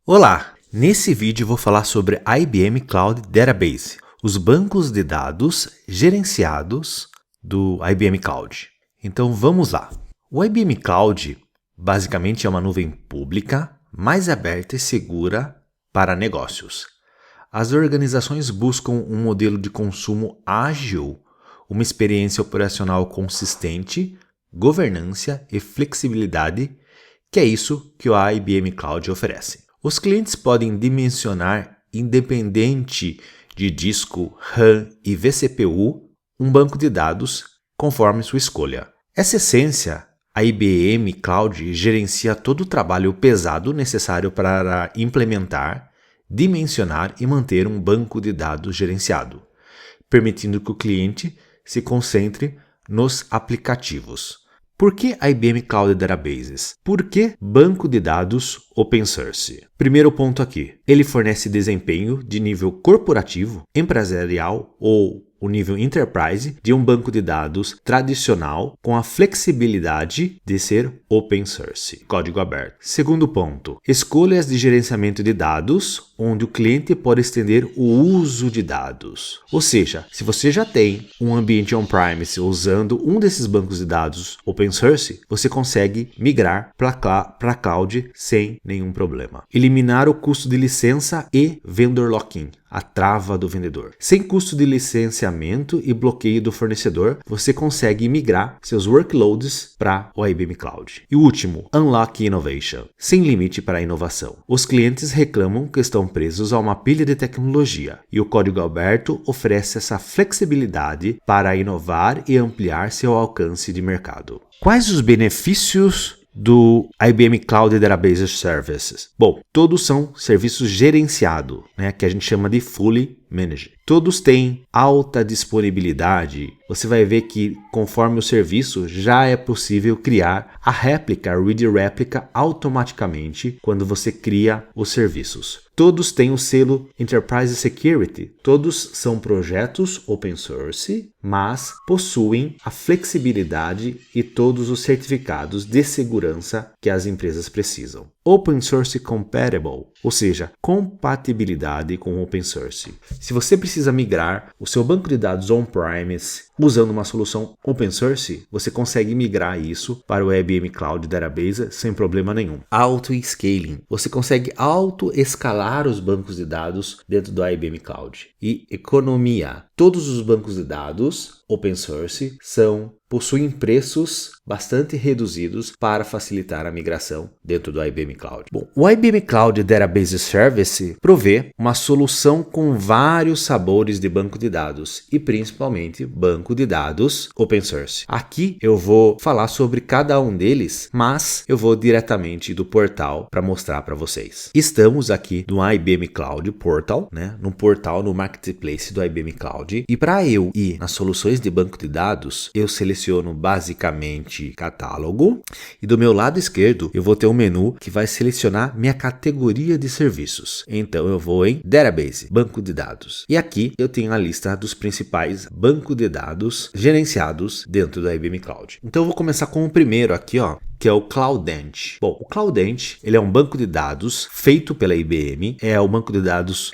Olá! Nesse vídeo vou falar sobre IBM Cloud Database, os bancos de dados gerenciados do IBM Cloud. Então vamos lá. O IBM Cloud basicamente é uma nuvem pública, mais aberta e segura para negócios. As organizações buscam um modelo de consumo ágil, uma experiência operacional consistente, governança e flexibilidade, que é isso que o IBM Cloud oferece. Os clientes podem dimensionar, independente de disco, RAM e vCPU, um banco de dados conforme sua escolha. Essa essência, a IBM Cloud gerencia todo o trabalho pesado necessário para implementar, dimensionar e manter um banco de dados gerenciado, permitindo que o cliente se concentre nos aplicativos. Por que IBM Cloud Databases? Por que banco de dados open source? Primeiro ponto aqui, ele fornece desempenho de nível corporativo, empresarial ou o nível enterprise de um banco de dados tradicional com a flexibilidade de ser open source, código aberto. Segundo ponto, escolhas de gerenciamento de dados, onde o cliente pode estender o uso de dados. Ou seja, se você já tem um ambiente on-premise usando um desses bancos de dados open source, você consegue migrar para cloud sem nenhum problema. Eliminar o custo de licença e vendor lock-in, a trava do vendedor. Sem custo de licenciamento e bloqueio do fornecedor, você consegue migrar seus workloads para o IBM Cloud. E o último, Unlock Innovation, sem limite para a inovação. Os clientes reclamam que estão presos a uma pilha de tecnologia e o código aberto oferece essa flexibilidade para inovar e ampliar seu alcance de mercado. Quais os benefícios do IBM Cloud Database Services? Bom, todos são serviços gerenciados, que a gente chama de Fully Managed. Todos têm alta disponibilidade. Você vai ver que conforme o serviço já é possível criar a réplica, read réplica automaticamente quando você cria os serviços. Todos têm o selo Enterprise Security. Todos são projetos open source, mas possuem a flexibilidade e todos os certificados de segurança que as empresas precisam. Open Source Compatible, ou seja, compatibilidade com Open Source. Se você precisa migrar o seu banco de dados on-premise usando uma solução open source, você consegue migrar isso para o IBM Cloud Database sem problema nenhum. Auto-scaling. Você consegue auto-escalar os bancos de dados dentro do IBM Cloud. E economia. Todos os bancos de dados open source possuem preços bastante reduzidos para facilitar a migração dentro do IBM Cloud. Bom, o IBM Cloud Database Service provê uma solução com vários sabores de banco de dados e principalmente banco de dados open source. Aqui eu vou falar sobre cada um deles, mas eu vou diretamente do portal para mostrar para vocês. Estamos aqui no IBM Cloud Portal, no marketplace do IBM Cloud, e para eu ir nas soluções de banco de dados, eu seleciono basicamente catálogo e do meu lado esquerdo eu vou ter um menu que vai selecionar minha categoria de serviços. Então eu vou em Database, banco de dados. E aqui eu tenho a lista dos principais bancos de dados gerenciados dentro do IBM Cloud. Então eu vou começar com o primeiro aqui, que é o Cloudant. Bom, o Cloudant, ele é um banco de dados feito pela IBM, é um banco de dados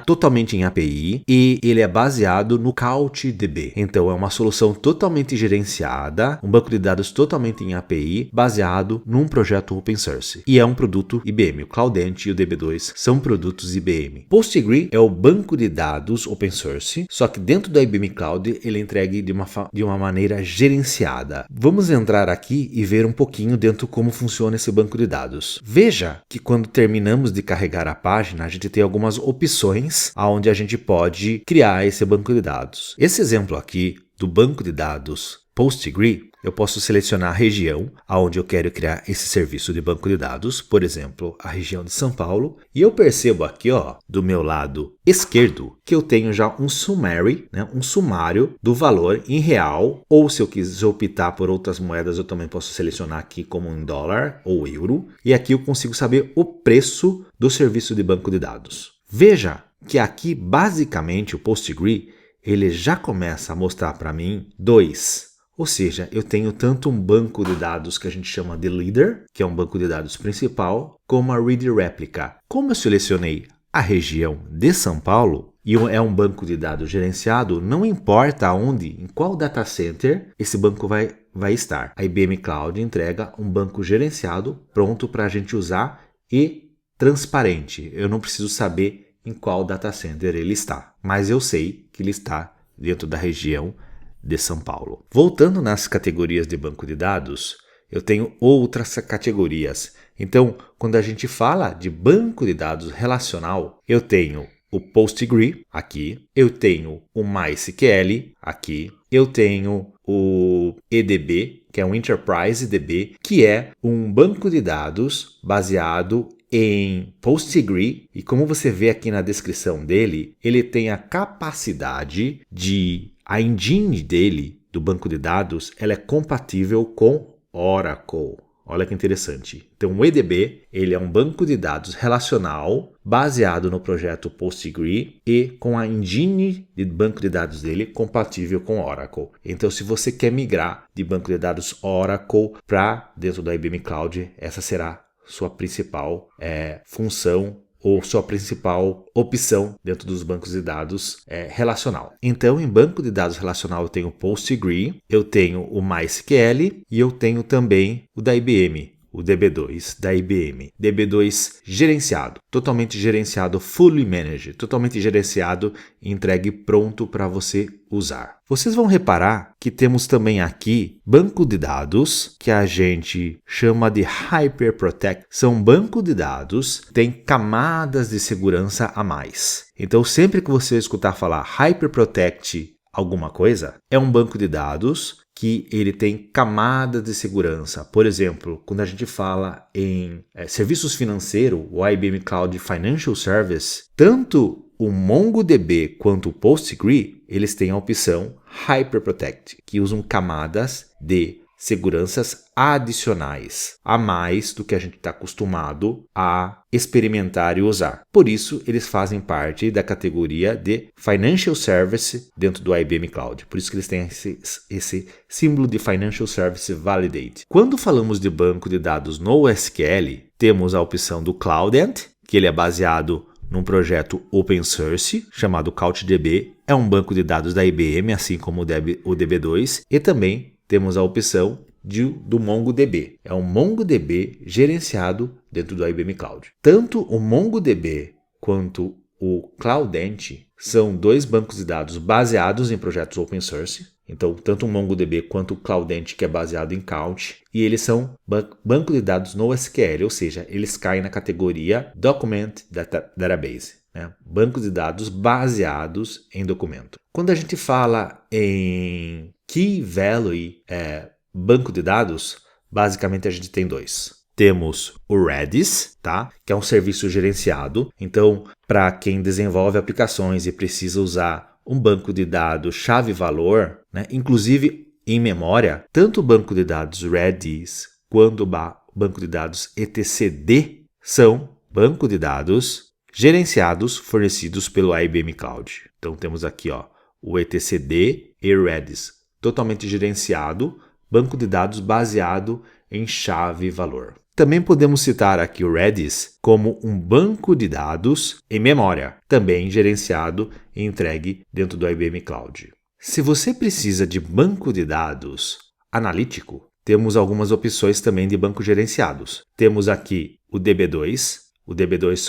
totalmente em API e ele é baseado no CouchDB. Então é uma solução totalmente gerenciada, um banco de dados totalmente em API, baseado num projeto open source. E é um produto IBM. O Cloudant e o DB2 são produtos IBM. PostgreSQL é o banco de dados open source, só que dentro do IBM Cloud ele é entregue de uma maneira gerenciada. Vamos entrar aqui e ver um pouquinho dentro como funciona esse banco de dados. Veja que quando terminamos de carregar a página, a gente tem algumas opções onde a gente pode criar esse banco de dados. Esse exemplo aqui do banco de dados PostgreSQL, eu posso selecionar a região onde eu quero criar esse serviço de banco de dados, por exemplo, a região de São Paulo, e eu percebo aqui, do meu lado esquerdo, que eu tenho já um summary, um sumário do valor em real, ou se eu quiser optar por outras moedas, eu também posso selecionar aqui como em dólar ou euro, e aqui eu consigo saber o preço do serviço de banco de dados. Veja que aqui, basicamente, o PostgreSQL, ele já começa a mostrar para mim Ou seja, eu tenho tanto um banco de dados que a gente chama de leader, que é um banco de dados principal, como a read replica. Como eu selecionei a região de São Paulo, e é um banco de dados gerenciado, não importa onde, em qual data center esse banco vai estar. A IBM Cloud entrega um banco gerenciado, pronto para a gente usar e transparente. Eu não preciso saber em qual data center ele está, mas eu sei que ele está dentro da região de São Paulo. Voltando nas categorias de banco de dados, eu tenho outras categorias. Então, quando a gente fala de banco de dados relacional, eu tenho o PostgreSQL aqui, eu tenho o MySQL aqui, eu tenho o EDB, que é um Enterprise DB, que é um banco de dados baseado em PostgreSQL, e como você vê aqui na descrição dele, ele tem a capacidade de a engine dele, do banco de dados, ela é compatível com Oracle. Olha que interessante. Então, o EDB, ele é um banco de dados relacional baseado no projeto PostgreSQL e com a engine de banco de dados dele compatível com Oracle. Então, se você quer migrar de banco de dados Oracle para dentro da IBM Cloud, essa será sua principal função ou sua principal opção dentro dos bancos de dados relacional. Então, em banco de dados relacional eu tenho o PostgreSQL, eu tenho o MySQL e eu tenho também o da IBM, o DB2 da IBM. DB2 gerenciado, totalmente gerenciado, fully managed, totalmente gerenciado e entregue pronto para você usar. Vocês vão reparar que temos também aqui banco de dados que a gente chama de Hyper Protect. São banco de dados que tem camadas de segurança a mais. Então, sempre que você escutar falar Hyper Protect alguma coisa, é um banco de dados que ele tem camadas de segurança. Por exemplo, quando a gente fala em serviços financeiros, o IBM Cloud Financial Service, tanto o MongoDB quanto o PostgreSQL, eles têm a opção Hyper Protect, que usam camadas de seguranças adicionais, a mais do que a gente está acostumado a experimentar e usar. Por isso, eles fazem parte da categoria de Financial Service dentro do IBM Cloud. Por isso que eles têm esse símbolo de Financial Service Validate. Quando falamos de banco de dados no SQL, temos a opção do Cloudant, que ele é baseado num projeto open source chamado CouchDB. É um banco de dados da IBM, assim como o DB2, e também temos a opção do MongoDB. É um MongoDB gerenciado dentro do IBM Cloud. Tanto o MongoDB quanto o Cloudant são dois bancos de dados baseados em projetos open source. Então, tanto o MongoDB quanto o Cloudant, que é baseado em Couch, e eles são banco de dados no SQL, ou seja, eles caem na categoria Document Database. Bancos de dados baseados em documento. Quando a gente fala em Key Value banco de dados, basicamente a gente tem dois. Temos o Redis, tá? Que é um serviço gerenciado. Então, para quem desenvolve aplicações e precisa usar um banco de dados chave-valor, inclusive em memória, tanto o banco de dados Redis quanto o banco de dados etcd são banco de dados gerenciados, fornecidos pelo IBM Cloud. Então temos aqui o etcd e Redis, totalmente gerenciado, banco de dados baseado em chave-valor. Também podemos citar aqui o Redis como um banco de dados em memória, também gerenciado e entregue dentro do IBM Cloud. Se você precisa de banco de dados analítico, temos algumas opções também de bancos gerenciados. Temos aqui o DB2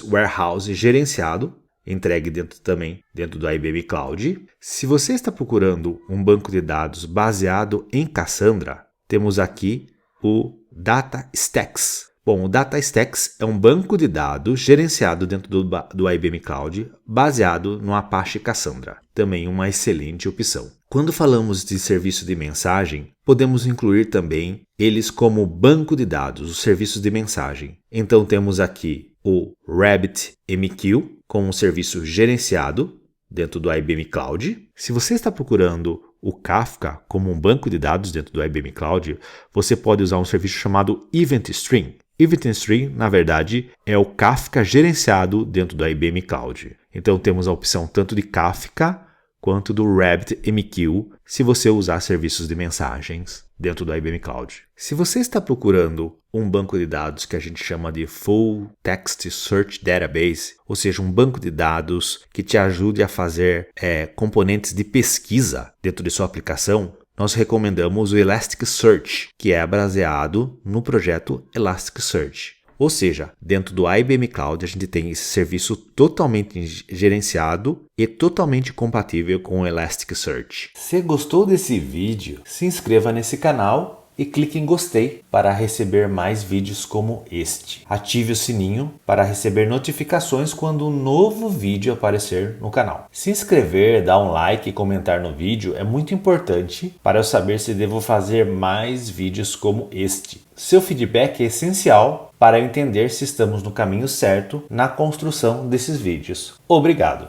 Warehouse gerenciado, entregue também dentro do IBM Cloud. Se você está procurando um banco de dados baseado em Cassandra, temos aqui o DataStax. Bom, o DataStax é um banco de dados gerenciado dentro do IBM Cloud, baseado no Apache Cassandra. Também uma excelente opção. Quando falamos de serviço de mensagem, podemos incluir também eles como banco de dados, os serviços de mensagem. Então temos aqui o RabbitMQ como um serviço gerenciado dentro do IBM Cloud. Se você está procurando o Kafka como um banco de dados dentro do IBM Cloud, você pode usar um serviço chamado EventStream. EventStream, na verdade, é o Kafka gerenciado dentro do IBM Cloud. Então temos a opção tanto de Kafka quanto do RabbitMQ se você usar serviços de mensagens dentro do IBM Cloud. Se você está procurando um banco de dados que a gente chama de Full Text Search Database, ou seja, um banco de dados que te ajude a fazer componentes de pesquisa dentro de sua aplicação, nós recomendamos o Elasticsearch, que é baseado no projeto Elasticsearch. Ou seja, dentro do IBM Cloud a gente tem esse serviço totalmente gerenciado e totalmente compatível com o Elasticsearch. Se gostou desse vídeo, se inscreva nesse canal e clique em gostei para receber mais vídeos como este. Ative o sininho para receber notificações quando um novo vídeo aparecer no canal. Se inscrever, dar um like e comentar no vídeo é muito importante para eu saber se devo fazer mais vídeos como este. Seu feedback é essencial para eu entender se estamos no caminho certo na construção desses vídeos. Obrigado!